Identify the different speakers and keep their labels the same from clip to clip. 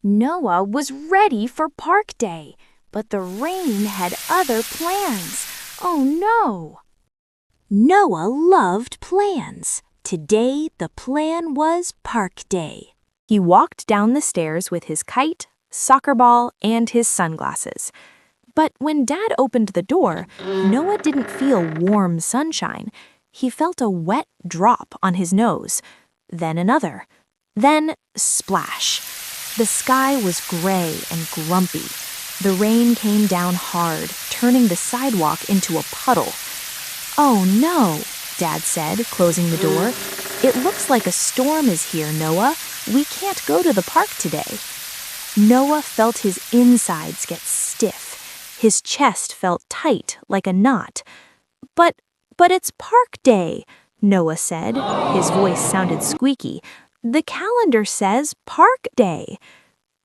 Speaker 1: Noah was ready for park day, but the rain had other plans. Oh no! Noah loved plans. Today, the plan was park day. He walked down the stairs with his kite, soccer ball, and his sunglasses. But when Dad opened the door, Noah didn't feel warm sunshine. He felt a wet drop on his nose, then another, then splash. The sky was gray and grumpy. The rain came down hard, turning the sidewalk into a puddle. "Oh no," Dad said, closing the door. "It looks like a storm is here, Noah. We can't go to the park today." Noah felt his insides get stiff. His chest felt tight like a knot. But it's park day," Noah said. His voice sounded squeaky. "The calendar says park day."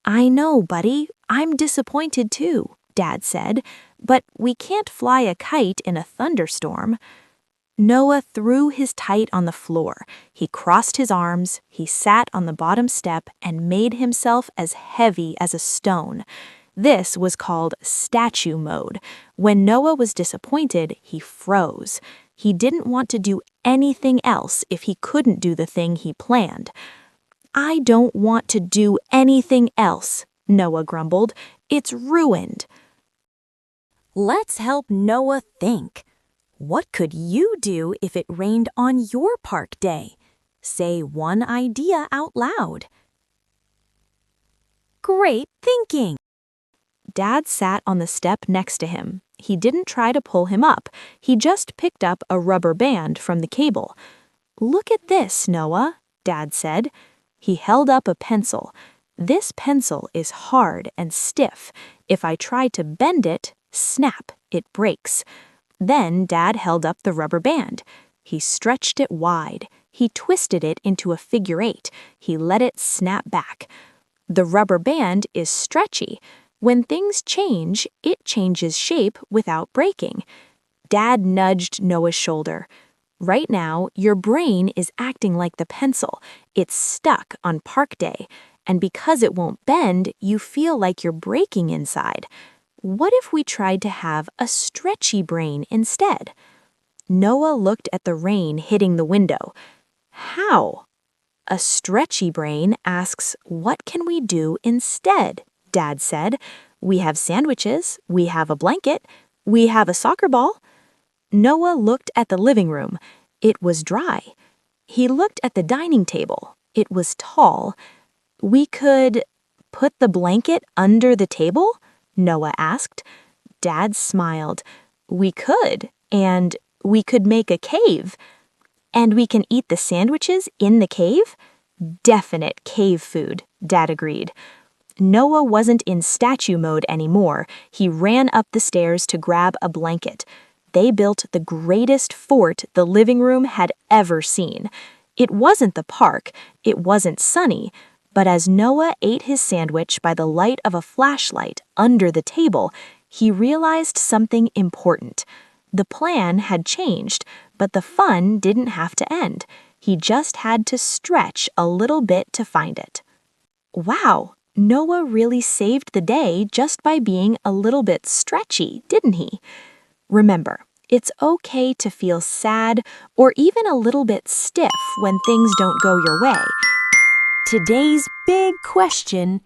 Speaker 1: "I know, buddy. I'm disappointed too," Dad said. "But we can't fly a kite in a thunderstorm." Noah threw his kite on the floor. He crossed his arms, he sat on the bottom step and made himself as heavy as a stone. This was called statue mode. When Noah was disappointed, he froze. He didn't want to do anything else if he couldn't do the thing he planned. "I don't want to do anything else," Noah grumbled. "It's ruined." Let's help Noah think. What could you do if it rained on your park day? Say one idea out loud. Great thinking! Dad sat on the step next to him. He didn't try to pull him up. He just picked up a rubber band from the cable. "Look at this, Noah," Dad said. He held up a pencil. "This pencil is hard and stiff. If I try to bend it, snap, it breaks." Then Dad held up the rubber band. He stretched it wide. He twisted it into a figure 8. He let it snap back. The rubber band is stretchy. When things change, it changes shape without breaking. Dad nudged Noah's shoulder. "Right now, your brain is acting like the pencil. It's stuck on park day. And because it won't bend, you feel like you're breaking inside. What if we tried to have a stretchy brain instead?" Noah looked at the rain hitting the window. "How?" "A stretchy brain asks, what can we do instead?" Dad said. "We have sandwiches, we have a blanket, we have a soccer ball." Noah looked at the living room. It was dry. He looked at the dining table. It was tall. "We could put the blanket under the table?" Noah asked. Dad smiled. "We could, and we could make a cave." "And we can eat the sandwiches in the cave?" "Definite cave food," Dad agreed. Noah wasn't in statue mode anymore. He ran up the stairs to grab a blanket. They built the greatest fort the living room had ever seen. It wasn't the park, it wasn't sunny, but as Noah ate his sandwich by the light of a flashlight under the table, he realized something important. The plan had changed, but the fun didn't have to end. He just had to stretch a little bit to find it. Wow, Noah really saved the day just by being a little bit stretchy, didn't he? Remember, it's okay to feel sad or even a little bit stiff when things don't go your way. Today's big question: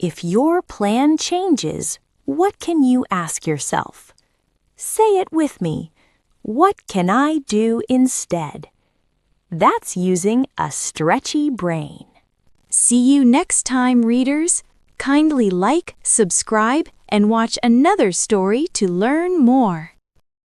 Speaker 1: if your plan changes, what can you ask yourself? Say it with me. What can I do instead? That's using a stretchy brain. See you next time, readers. Kindly like, subscribe, and watch another story to learn more.